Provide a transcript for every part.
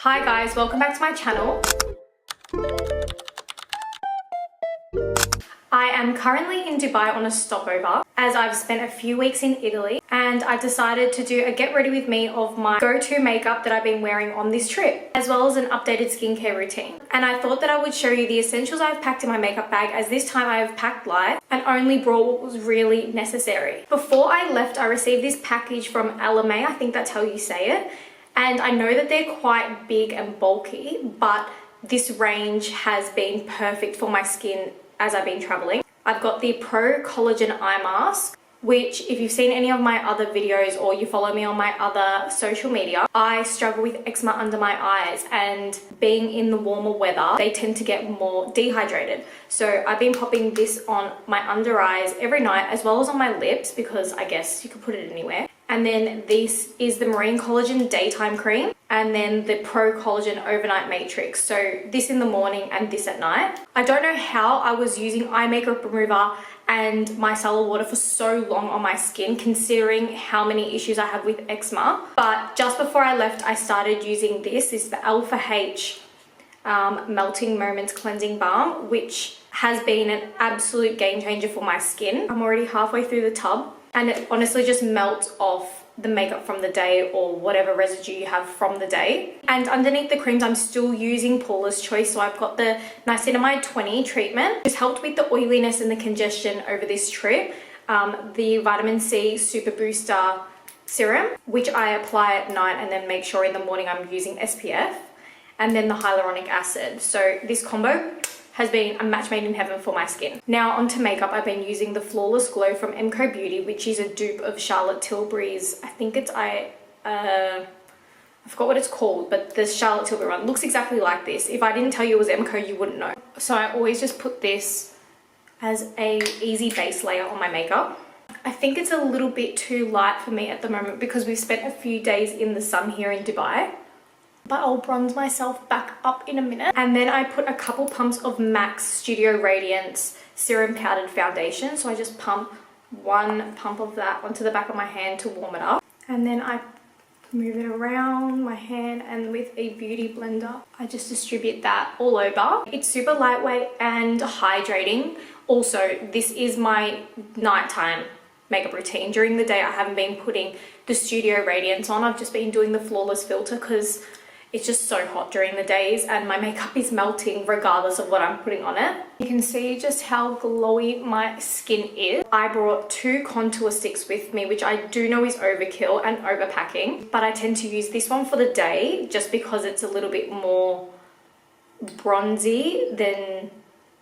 Hi guys, welcome back to my channel. I am currently in Dubai on a stopover as I've spent a few weeks in Italy, and I decided to do a get ready with me of my go-to makeup that I've been wearing on this trip, as well as an updated skincare routine. And I thought that I would show you the essentials I've packed in my makeup bag, as this time I have packed light and only brought what was really necessary. Before I left, I received this package from Alame, I think that's how you say it. And I know that they're quite big and bulky, but this range has been perfect for my skin as I've been traveling. I've got the Pro Collagen Eye Mask, which if you've seen any of my other videos or you follow me on my other social media, I struggle with eczema under my eyes, and being in the warmer weather, they tend to get more dehydrated. So I've been popping this on my under eyes every night, as well as on my lips, because I guess you could put it anywhere. And then this is the Marine Collagen Daytime Cream, and then the Pro Collagen Overnight Matrix. So this in the morning and this at night. I don't know how I was using eye makeup remover and micellar water for so long on my skin, considering how many issues I have with eczema. But just before I left, I started using this. This is the Alpha H Melting Moments Cleansing Balm, which has been an absolute game changer for my skin. I'm already halfway through the tub, and it honestly just melts off the makeup from the day or whatever residue you have from the day. And underneath the creams, I'm still using Paula's Choice. So I've got the Niacinamide 20 treatment. It's helped with the oiliness and the congestion over this trip. The Vitamin C Super Booster Serum, which I apply at night and then make sure in the morning I'm using SPF. And then the hyaluronic acid. So this combo has been a match made in heaven for my skin. Now onto makeup, I've been using the Flawless Glow from MCO Beauty, which is a dupe of Charlotte Tilbury's, I think it's, I forgot what it's called, but the Charlotte Tilbury one looks exactly like this. If I didn't tell you it was MCO, you wouldn't know. So I always just put this as a easy base layer on my makeup. I think it's a little bit too light for me at the moment because we've spent a few days in the sun here in Dubai. But I'll bronze myself back up in a minute. And then I put a couple pumps of MAC Studio Radiance Serum Powdered Foundation. So I just pump one pump of that onto the back of my hand to warm it up. And then I move it around my hand, and with a beauty blender, I just distribute that all over. It's super lightweight and hydrating. Also, this is my nighttime makeup routine. During the day, I haven't been putting the Studio Radiance on. I've just been doing the Flawless filter because it's just so hot during the days and my makeup is melting regardless of what I'm putting on it. You can see just how glowy my skin is. I brought 2 contour sticks with me, which I do know is overkill and overpacking, but I tend to use this one for the day just because it's a little bit more bronzy than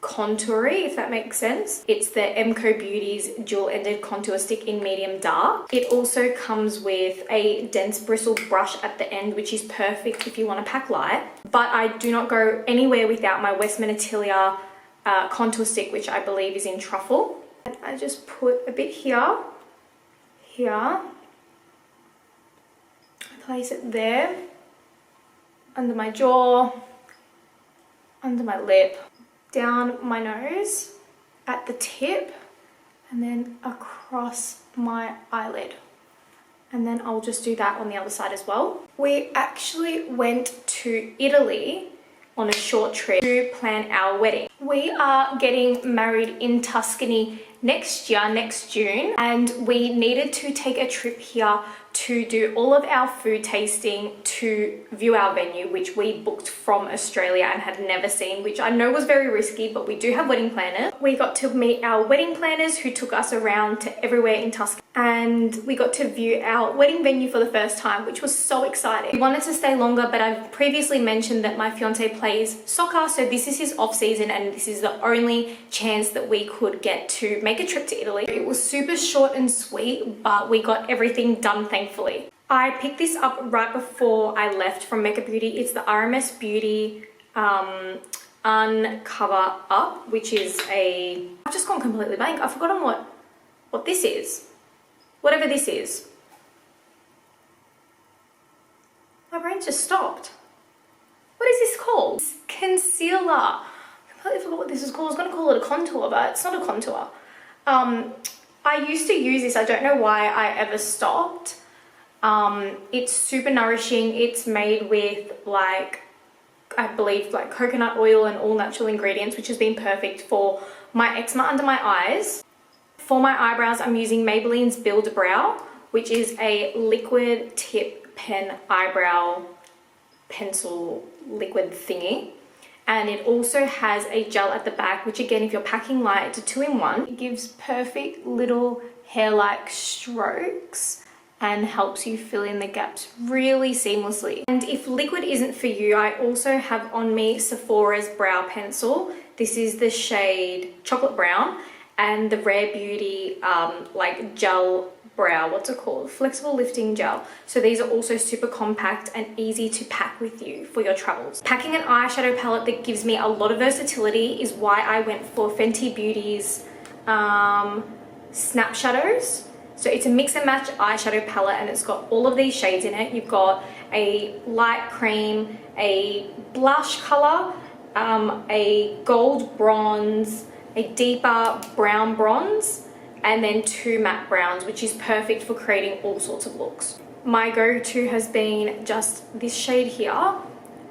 contoury, if that makes sense. It's the MCO Beauty's dual-ended contour stick in medium dark. It also comes with a dense bristled brush at the end, which is perfect if you want to pack light. But I do not go anywhere without my Westman Atelier contour stick, which I believe is in truffle. And I just put a bit here, I place it there, under my jaw, under my lip, down my nose at the tip, and then across my eyelid. And then I'll just do that on the other side as well. We actually went to Italy on a short trip to plan our wedding. We are getting married in Tuscany next year, next June, and we needed to take a trip here to do all of our food tasting, to view our venue, which we booked from Australia and had never seen, which I know was very risky, but we do have wedding planners. We got to meet our wedding planners who took us around to everywhere in Tuscany, and we got to view our wedding venue for the first time, which was so exciting. We wanted to stay longer, but I've previously mentioned that my fiance plays soccer, so this is his off season and this is the only chance that we could get to make a trip to Italy. It was super short and sweet, but we got everything done, thankfully. I picked this up right before I left from Mecca Beauty. It's the RMS Beauty Uncover Up, which is I've just gone completely blank. I've forgotten what this is. Whatever this is. My brain just stopped. What is this called? It's concealer. I completely forgot what this is called. I was going to call it a contour, but it's not a contour. I used to use this. I don't know why I ever stopped. It's super nourishing. It's made with like, I believe like coconut oil and all natural ingredients, which has been perfect for my eczema under my eyes. For my eyebrows, I'm using Maybelline's Build Brow, which is a liquid tip pen eyebrow pencil liquid thingy. And it also has a gel at the back, which again, if you're packing light, it's a 2-in-1. It gives perfect little hair-like strokes and helps you fill in the gaps really seamlessly. And if liquid isn't for you, I also have on me Sephora's brow pencil. This is the shade Chocolate Brown, and the Rare Beauty like gel brow, what's it called? Flexible lifting gel. So these are also super compact and easy to pack with you for your travels. Packing an eyeshadow palette that gives me a lot of versatility is why I went for Fenty Beauty's Snap Shadows. So it's a mix and match eyeshadow palette, and it's got all of these shades in it. You've got a light cream, a blush color, a gold bronze, a deeper brown bronze, and then 2 matte browns, which is perfect for creating all sorts of looks. My go-to has been just this shade here,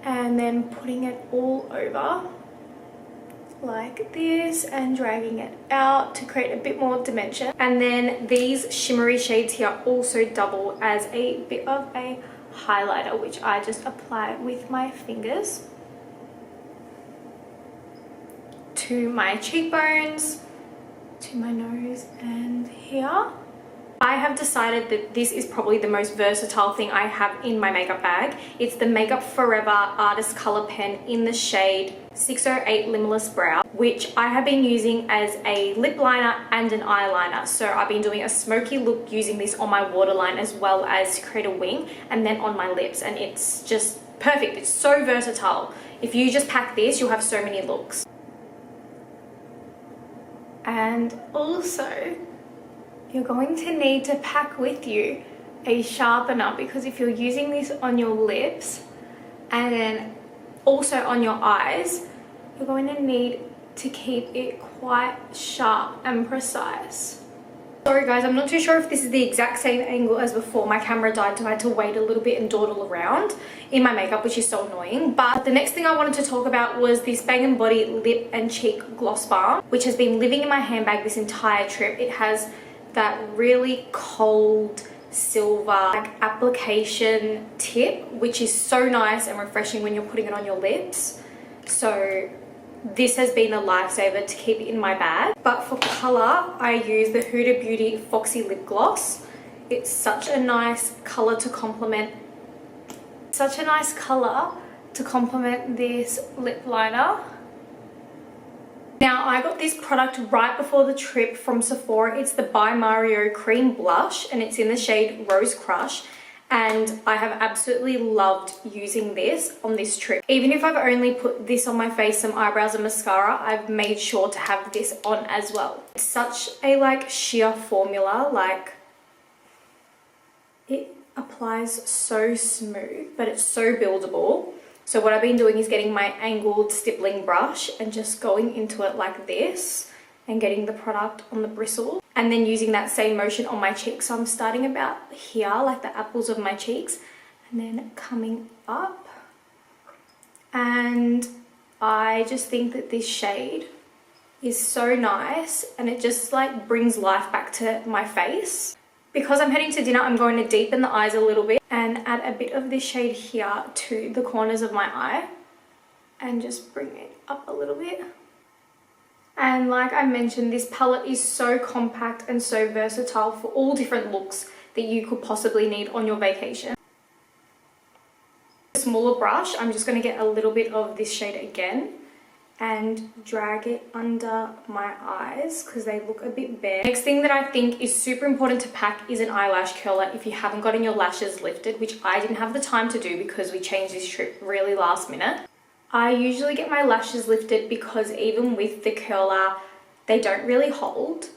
and then putting it all over like this and dragging it out to create a bit more dimension. And then these shimmery shades here also double as a bit of a highlighter, which I just apply with my fingers to my cheekbones, to my nose, and here. I have decided that this is probably the most versatile thing I have in my makeup bag. It's the Makeup Forever Artist Color Pen in the shade 608 Limitless Brow, which I have been using as a lip liner and an eyeliner. So I've been doing a smoky look using this on my waterline as well as to create a wing, and then on my lips, and it's just perfect. It's so versatile. If you just pack this, you'll have so many looks. And also, you're going to need to pack with you a sharpener, because if you're using this on your lips and then also on your eyes, you're going to need to keep it quite sharp and precise. Sorry guys, I'm not too sure if this is the exact same angle as before. My camera died, so I had to wait a little bit and dawdle around in my makeup, which is so annoying. But the next thing I wanted to talk about was this Bang & Body Lip and Cheek Gloss Balm, which has been living in my handbag this entire trip. It has that really cold silver like application tip, which is so nice and refreshing when you're putting it on your lips. So this has been a lifesaver to keep in my bag. But for color, I use the Huda Beauty Foxy Lip Gloss. It's such a nice color to complement this lip liner. Now, I got this product right before the trip from Sephora. It's the By Mario Cream Blush, and it's in the shade Rose Crush. And I have absolutely loved using this on this trip. Even if I've only put this on my face, some eyebrows and mascara, I've made sure to have this on as well. It's such a like sheer formula, like it applies so smooth, but it's so buildable. So what I've been doing is getting my angled stippling brush and just going into it like this and getting the product on the bristle, and then using that same motion on my cheeks. So I'm starting about here, like the apples of my cheeks, and then coming up. And I just think that this shade is so nice, and it just like brings life back to my face. Because I'm heading to dinner, I'm going to deepen the eyes a little bit and add a bit of this shade here to the corners of my eye and just bring it up a little bit. And like I mentioned, this palette is so compact and so versatile for all different looks that you could possibly need on your vacation. A smaller brush, I'm just going to get a little bit of this shade again and drag it under my eyes because they look a bit bare. Next thing that I think is super important to pack is an eyelash curler if you haven't gotten your lashes lifted, which I didn't have the time to do because we changed this trip really last minute. I usually get my lashes lifted because even with the curler, they don't really hold.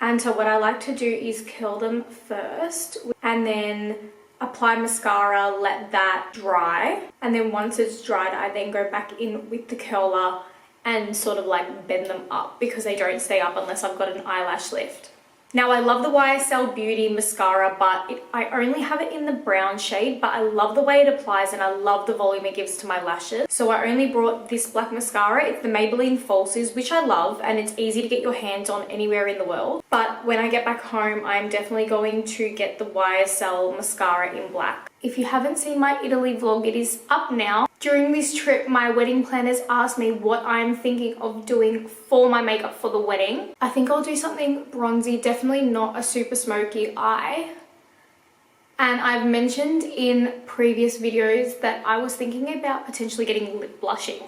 And so what I like to do is curl them first and then apply mascara, let that dry. And then once it's dried, I then go back in with the curler and sort of like bend them up because they don't stay up unless I've got an eyelash lift. Now I love the YSL Beauty mascara, but I only have it in the brown shade, but I love the way it applies and I love the volume it gives to my lashes. So I only brought this black mascara. It's the Maybelline Falsies, which I love, and it's easy to get your hands on anywhere in the world. But when I get back home, I'm definitely going to get the YSL mascara in black. If you haven't seen my Italy vlog, it is up now. During this trip, my wedding planners asked me what I'm thinking of doing for my makeup for the wedding. I think I'll do something bronzy, definitely not a super smoky eye. And I've mentioned in previous videos that I was thinking about potentially getting lip blushing.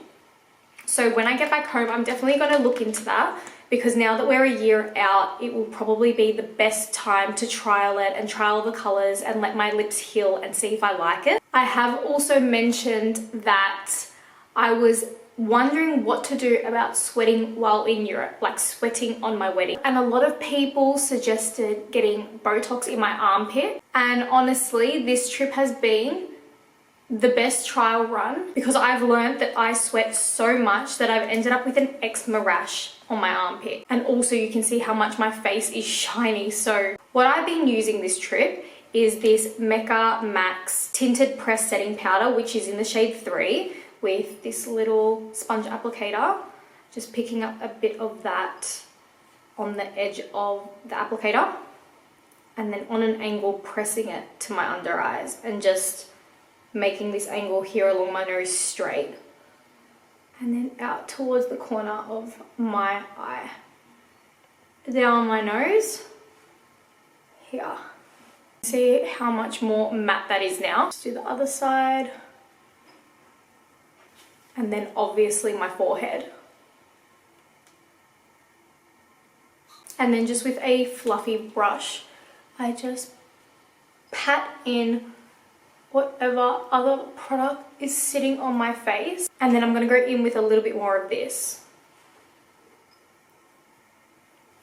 So when I get back home, I'm definitely going to look into that, because now that we're a year out, it will probably be the best time to trial it and trial the colors and let my lips heal and see if I like it. I have also mentioned that I was wondering what to do about sweating while in Europe, like sweating on my wedding. And a lot of people suggested getting Botox in my armpit. And honestly, this trip has been the best trial run, because I've learned that I sweat so much that I've ended up with an eczema rash on my armpit. And also you can see how much my face is shiny. So what I've been using this trip is this Mecca Max Tinted Press Setting Powder, which is in the shade 3, with this little sponge applicator. Just picking up a bit of that on the edge of the applicator, and then on an angle pressing it to my under eyes and just making this angle here along my nose straight, and then out towards the corner of my eye, down my nose here. See how much more matte that is now. Let's do the other side, and then obviously my forehead. And then just with a fluffy brush, I just pat in whatever other product is sitting on my face. And then I'm going to go in with a little bit more of this.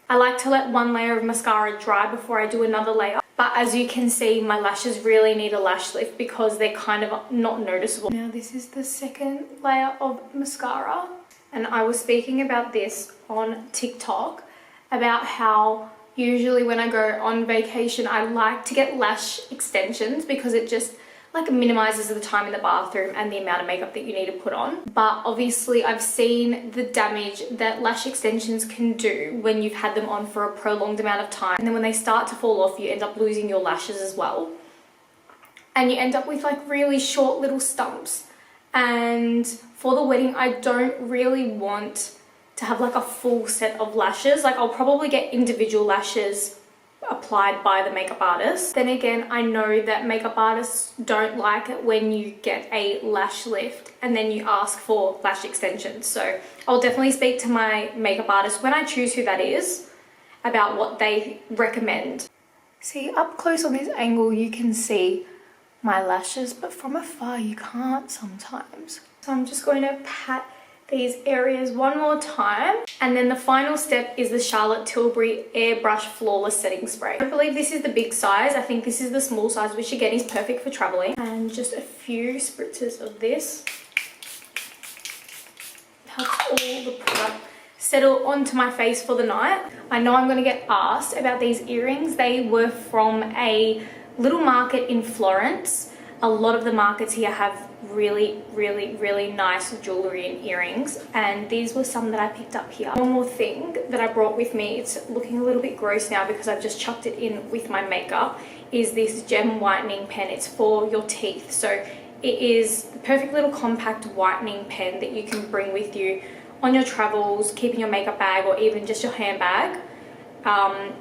I like to let one layer of mascara dry before I do another layer. But as you can see, my lashes really need a lash lift because they're kind of not noticeable. Now this is the second layer of mascara. And I was speaking about this on TikTok, about how usually when I go on vacation, I like to get lash extensions because it just like minimizes the time in the bathroom and the amount of makeup that you need to put on. But obviously I've seen the damage that lash extensions can do when you've had them on for a prolonged amount of time. And then when they start to fall off, you end up losing your lashes as well. And you end up with like really short little stumps. And for the wedding, I don't really want to have like a full set of lashes. Like I'll probably get individual lashes applied by the makeup artist. Then again, I know that makeup artists don't like it when you get a lash lift and then you ask for lash extensions. So I'll definitely speak to my makeup artist when I choose who that is about what they recommend. See, up close on this angle you can see my lashes, but from afar you can't sometimes. So I'm just going to pat these areas one more time, and then the final step is the Charlotte Tilbury Airbrush Flawless Setting Spray. I believe this is the big size. I think this is the small size, which again is perfect for traveling. And just a few spritzes of this helps all the product settle onto my face for the night. I know I'm going to get asked about these earrings. They were from a little market in Florence. A lot of the markets here have really nice jewelry and earrings, and these were some that I picked up here. One more thing that I brought with me, it's looking a little bit gross now because I've just chucked it in with my makeup, is this gem whitening pen. It's for your teeth, so it is the perfect little compact whitening pen that you can bring with you on your travels, keep in your makeup bag, or even just your handbag.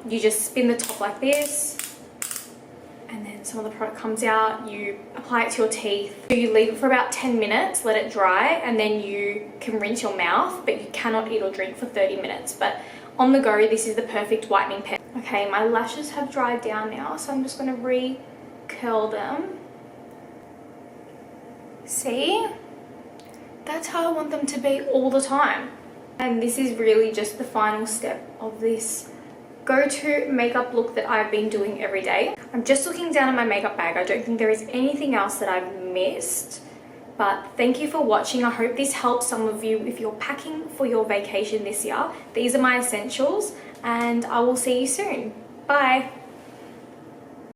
You just spin the top like this, and then some of the product comes out, you apply it to your teeth. So you leave it for about 10 minutes, let it dry, and then you can rinse your mouth, but you cannot eat or drink for 30 minutes. But on the go, this is the perfect whitening pen. Okay, my lashes have dried down now, so I'm just gonna re-curl them. See? That's how I want them to be all the time. And this is really just the final step of this go-to makeup look that I've been doing every day. I'm just looking down at my makeup bag. I don't think there is anything else that I've missed. But thank you for watching. I hope this helps some of you if you're packing for your vacation this year. These are my essentials, and I will see you soon. Bye!